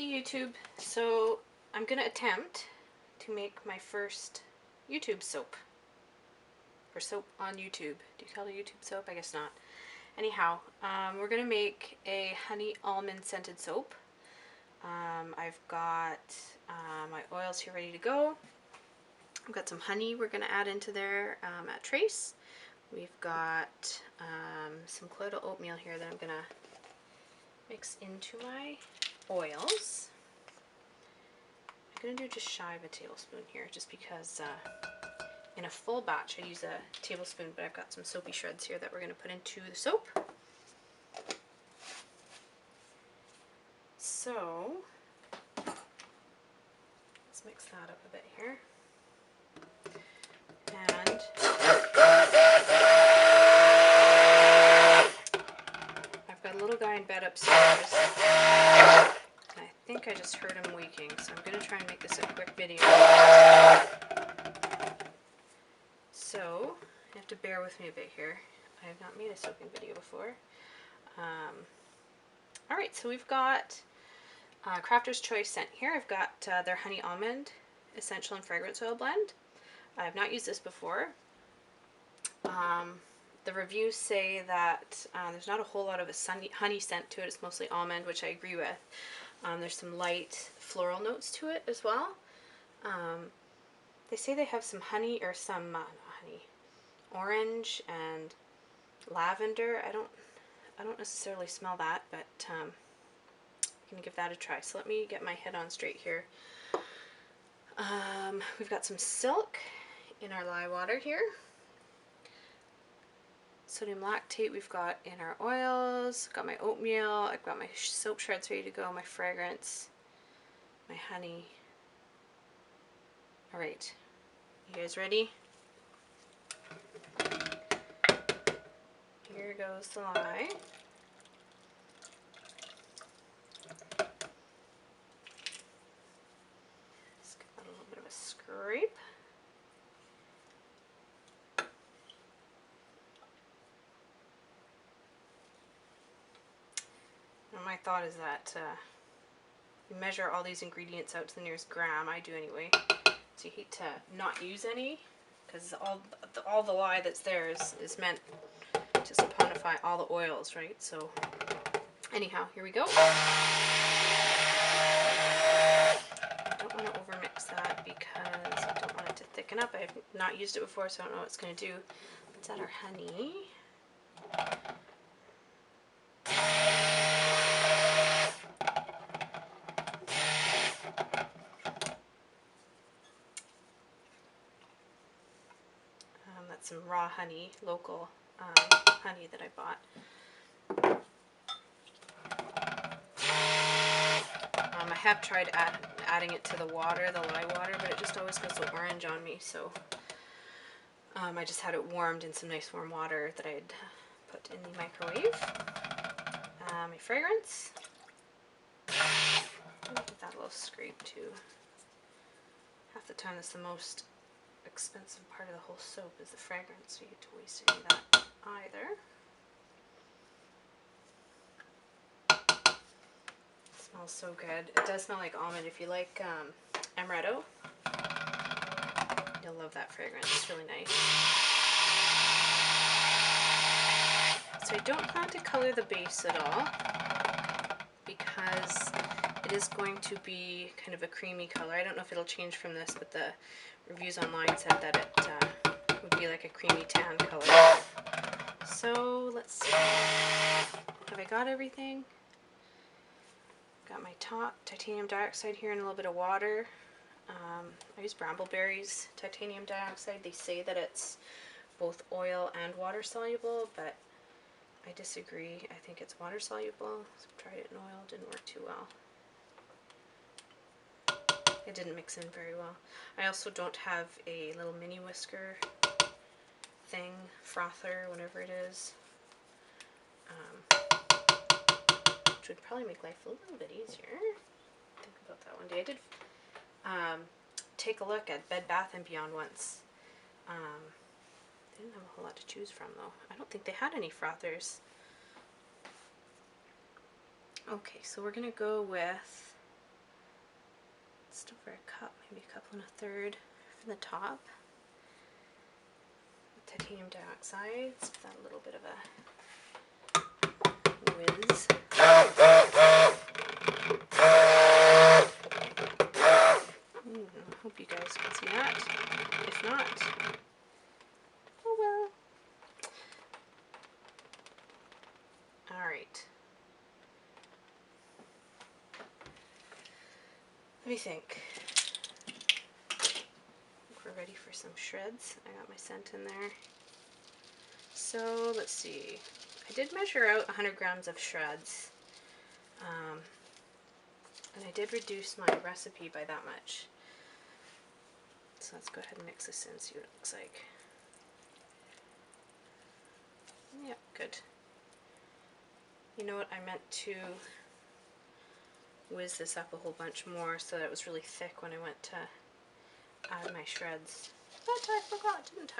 Hey YouTube, so I'm gonna attempt to make my first YouTube soap. Or soap on YouTube. Do you call it YouTube soap? I guess not. Anyhow, we're gonna make a honey almond scented soap. I've got my oils here ready to go. I've got some honey we're gonna add into there at trace. We've got some colloidal oatmeal here that I'm gonna mix into my oils. I'm going to do just shy of a tablespoon here just because in a full batch I use a tablespoon, but I've got some soapy shreds here that we're going to put into the soap. So let's mix that up a bit here. And I've got a little guy in bed upstairs. I think I just heard him waking, so I'm going to try and make this a quick video. So, you have to bear with me a bit here. I have not made a soaping video before. Alright, so we've got Crafter's Choice scent here. I've got their Honey Almond Essential and Fragrance Oil Blend. I've not used this before. The reviews say that there's not a whole lot of a honey scent to it. It's mostly almond, which I agree with. There's some light floral notes to it as well. They say they have some honey or some orange and lavender. I don't necessarily smell that, but I'm gonna give that a try. So let me get my head on straight here. We've got some silk in our lye water here. Sodium lactate we've got in our oils. I've got my oatmeal, I've got my soap shreds ready to go, my fragrance, my honey. Alright, you guys ready? Here goes the lye. Just give that a little bit of a scrape. My thought is that you measure all these ingredients out to the nearest gram. I do anyway. So you hate to not use any, because all the lye that's there is meant to saponify all the oils, right? So anyhow, here we go. I don't want to overmix that because I don't want it to thicken up. I have not used it before, so I don't know what it's going to do. Let's add our honey. That's some raw honey, local honey that I bought. I have tried adding it to the water, the lye water, but it just always goes so orange on me, so I just had it warmed in some nice warm water that I had put in the microwave. My fragrance. Give that a little scrape too. Half the time that's the most expensive part of the whole soap is the fragrance, so you get to waste any of that either. It smells so good. It does smell like almond. If you like amaretto, you'll love that fragrance. It's really nice. So I don't plan to color the base at all because it is going to be kind of a creamy color. I don't know if it'll change from this, but the reviews online said that it would be like a creamy tan color. So let's see. Have I got everything? Got my titanium dioxide here and a little bit of water. I use Brambleberry's titanium dioxide. They say that it's both oil and water soluble, but I disagree. I think it's water soluble. So I tried it in oil, didn't work too well. It didn't mix in very well. I also don't have a little mini whisker thing, frother, whatever it is, which would probably make life a little bit easier. Think about that one day. I did take a look at Bed Bath & Beyond once. They didn't have a whole lot to choose from though. I don't think they had any frothers. Okay, so we're going to go with just over a cup, maybe a cup and a third for the top. Titanium dioxide, so that a little bit of a whiz. I hope you guys can see that. If not, oh well. Alright. Let me think. We're ready for some shreds. I got my scent in there. So let's see. I did measure out 100 grams of shreds. And I did reduce my recipe by that much. So let's go ahead and mix this in, see what it looks like. Yep, good. You know what, I meant to whiz this up a whole bunch more so that it was really thick when I went to add my shreds. But I forgot, didn't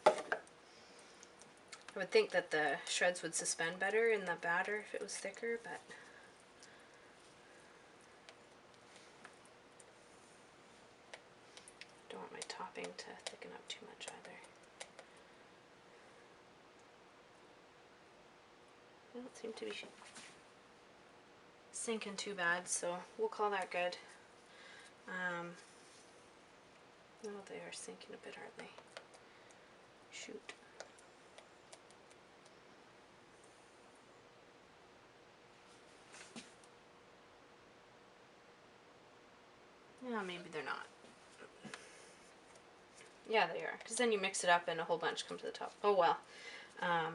I? I would think that the shreds would suspend better in the batter if it was thicker, but don't want my topping to thicken up too much either. I don't seem to be sinking too bad, so we'll call that good. No, they are sinking a bit, aren't they? Shoot. Yeah, maybe they're not. Yeah, they are, because then you mix it up and a whole bunch come to the top. Oh well. I'll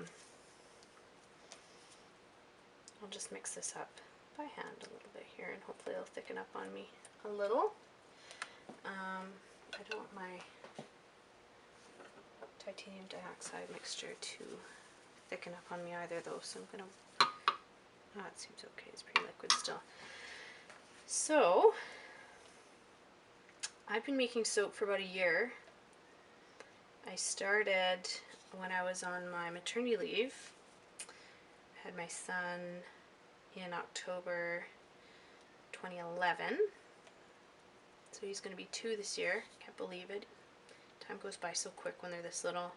just mix this up by hand a little bit here, and hopefully it'll thicken up on me a little. I don't want my titanium dioxide mixture to thicken up on me either though, so I'm gonna, oh, it seems okay, it's pretty liquid still. So, I've been making soap for about a year. I started when I was on my maternity leave. I had my son in October 2011. So he's going to be 2 this year. Can't believe it. Time goes by so quick when they're this little.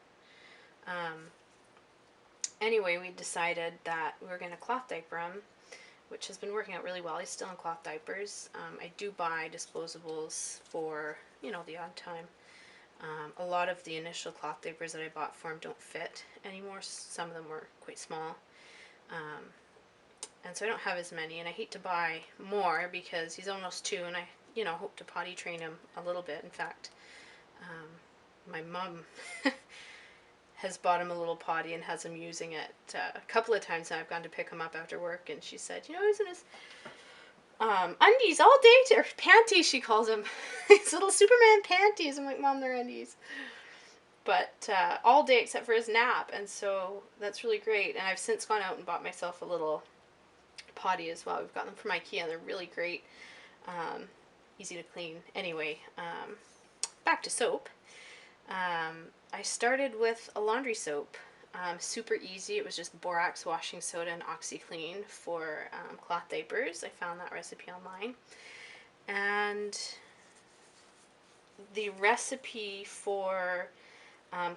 Anyway, we decided that we were going to cloth diaper him, which has been working out really well. He's still in cloth diapers. I do buy disposables for, you know, the odd time. A lot of the initial cloth diapers that I bought for him don't fit anymore. Some of them were quite small. And so I don't have as many, and I hate to buy more because he's almost 2, and I, you know, hope to potty train him a little bit. In fact, my mom has bought him a little potty and has him using it a couple of times now. I've gone to pick him up after work, and she said, you know, he's in his undies all day, or panties she calls them. His little Superman panties. I'm like, Mom, they're undies. But all day except for his nap, and so that's really great. And I've since gone out and bought myself a little potty as well. We've got them from IKEA. They're really great. Easy to clean. Anyway, back to soap. I started with a laundry soap. Super easy. It was just borax washing soda and OxyClean for cloth diapers. I found that recipe online. And the recipe for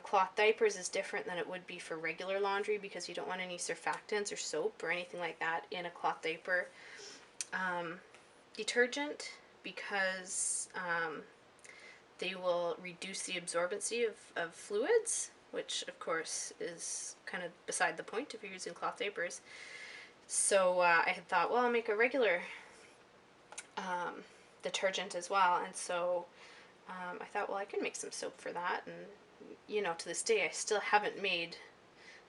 cloth diapers is different than it would be for regular laundry because you don't want any surfactants or soap or anything like that in a cloth diaper. Detergent, because they will reduce the absorbency of fluids, which of course is kind of beside the point if you're using cloth diapers. So I had thought, well, I'll make a regular detergent as well, and so I thought, well, I can make some soap for that. And you know, to this day I still haven't made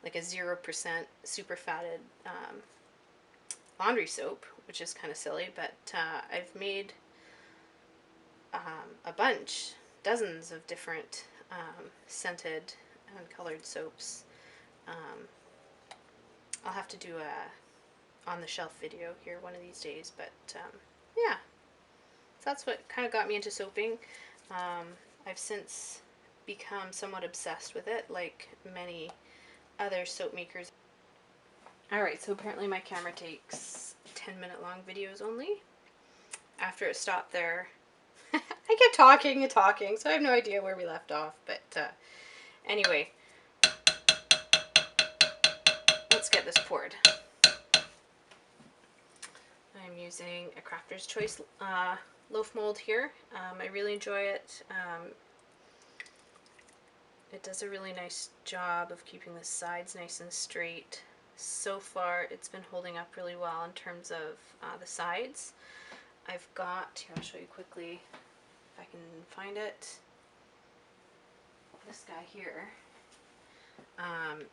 like a 0% super fatted laundry soap, which is kind of silly, but I've made a bunch, dozens of different scented and colored soaps. I'll have to do a on the shelf video here one of these days, but yeah, so that's what kind of got me into soaping. I've since become somewhat obsessed with it, like many other soap makers. Alright, so apparently my camera takes 10-minute long videos only. After it stopped there, I kept talking and talking, so I have no idea where we left off, but anyway, let's get this poured. I'm using a Crafter's Choice loaf mold here. I really enjoy it. It does a really nice job of keeping the sides nice and straight. So far it's been holding up really well in terms of the sides. I've got, here I'll show you quickly if I can find it, this guy here.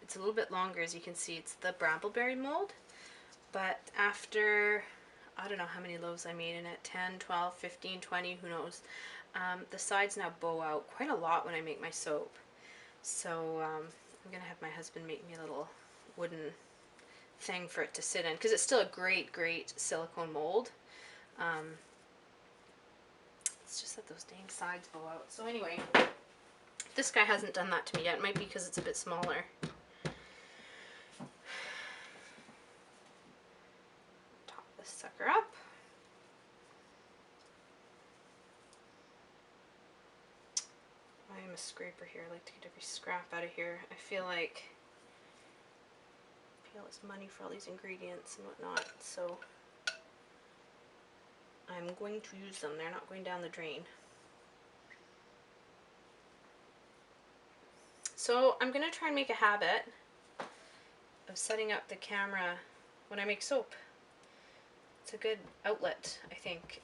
It's a little bit longer, as you can see. It's the Brambleberry mold, but after, I don't know how many loaves I made in it, 10, 12, 15, 20, who knows. The sides now bow out quite a lot when I make my soap. So I'm going to have my husband make me a little wooden thing for it to sit in, because it's still a great, great silicone mold. It's just that those dang sides bow out. So anyway, this guy hasn't done that to me yet. It might be because it's a bit smaller. Top this sucker up. I am a scraper here. I like to get every scrap out of here. I feel it's money for all these ingredients and whatnot, so I'm going to use them. They're not going down the drain. So I'm going to try and make a habit of setting up the camera when I make soap. It's a good outlet, I think.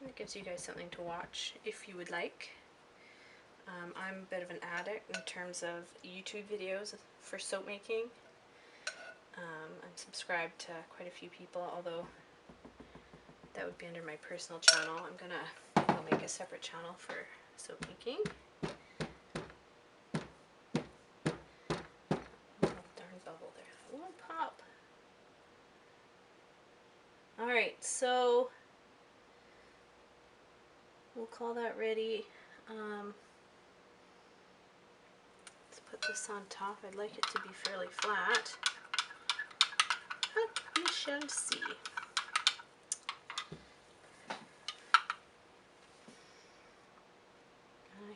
It gives you guys something to watch if you would like. I'm a bit of an addict in terms of YouTube videos for soap making. I'm subscribed to quite a few people, although that would be under my personal channel. I'll make a separate channel for soap making. Oh, darn bubble there. That won't pop. Alright, so we'll call that ready. Let's put this on top. I'd like it to be fairly flat, but we shall see. I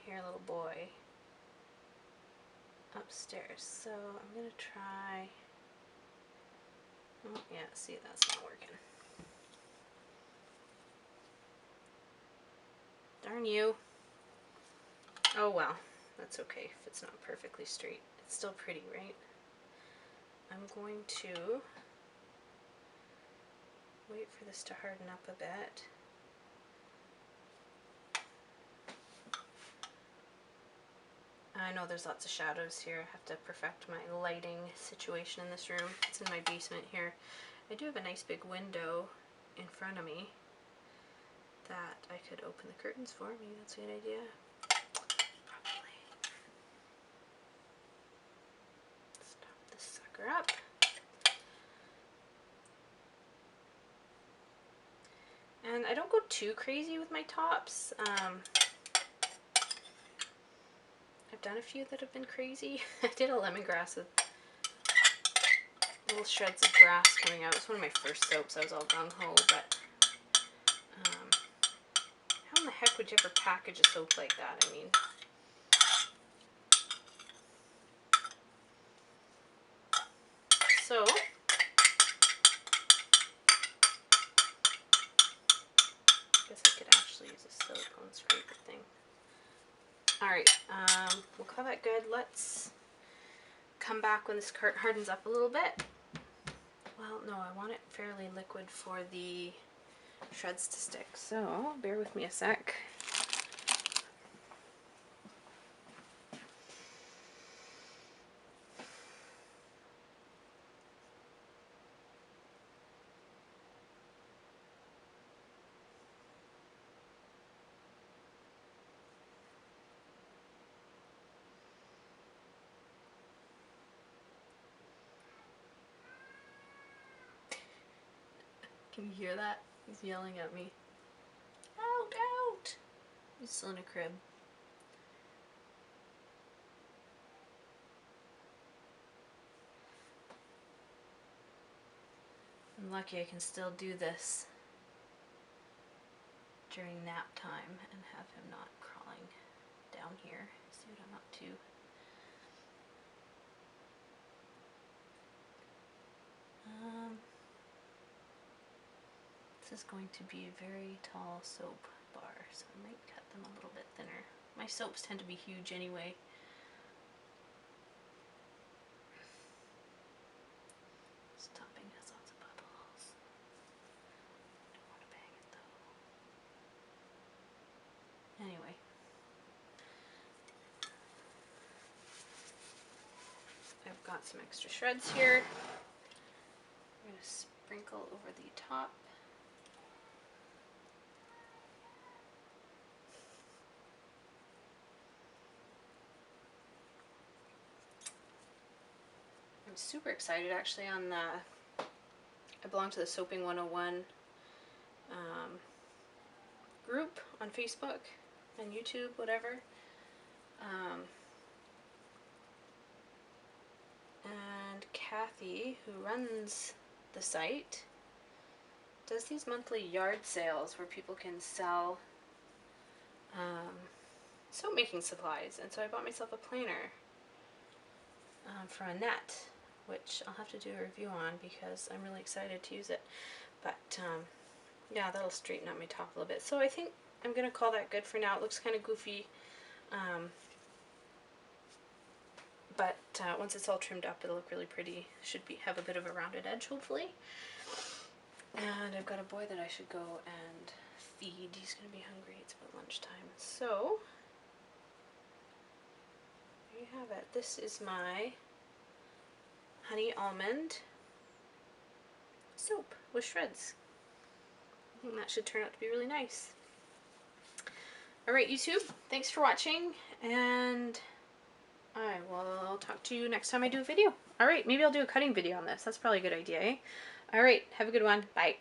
hear a little boy upstairs, so I'm going to try. Oh, yeah, see, that's not working. Darn you. Oh well, that's okay if it's not perfectly straight. It's still pretty, right? I'm going to wait for this to harden up a bit. I know there's lots of shadows here. I have to perfect my lighting situation in this room. It's in my basement here. I do have a nice big window in front of me that I could open the curtains for. Maybe that's a good idea. Probably. Stop this sucker up. And I don't go too crazy with my tops. I've done a few that have been crazy. I did a lemongrass with little shreds of grass coming out. It was one of my first soaps. I was all gung-ho, but how in the heck would you ever package a soap like that? I mean, so I guess I could actually use a silicone scraper thing. Alright, we'll call that good. Let's come back when this hardens up a little bit. Well, no, I want it fairly liquid for the shreds to stick, so bear with me a sec. Can you hear that? He's yelling at me. Out, out! He's still in a crib. I'm lucky I can still do this during nap time and have him not crawling down here. See what I'm up to. This is going to be a very tall soap bar, so I might cut them a little bit thinner. My soaps tend to be huge anyway. This topping has lots of bubbles. Don't want to bang it though. Anyway. I've got some extra shreds here. I'm going to sprinkle over the top. I'm super excited actually on the, I belong to the Soaping 101 group on Facebook and YouTube, whatever. And Kathy, who runs the site, does these monthly yard sales where people can sell soap making supplies, and so I bought myself a planer for a net, which I'll have to do a review on because I'm really excited to use it. But yeah, that'll straighten out my top a little bit. So I think I'm gonna call that good for now. It looks kind of goofy, but once it's all trimmed up, it'll look really pretty. Should have a bit of a rounded edge, hopefully. And I've got a boy that I should go and feed. He's gonna be hungry. It's about lunchtime. So there you have it. This is my honey almond soap with shreds. I think that should turn out to be really nice. Alright, YouTube, thanks for watching, and I will talk to you next time I do a video. Alright, maybe I'll do a cutting video on this. That's probably a good idea, eh? Alright, have a good one. Bye.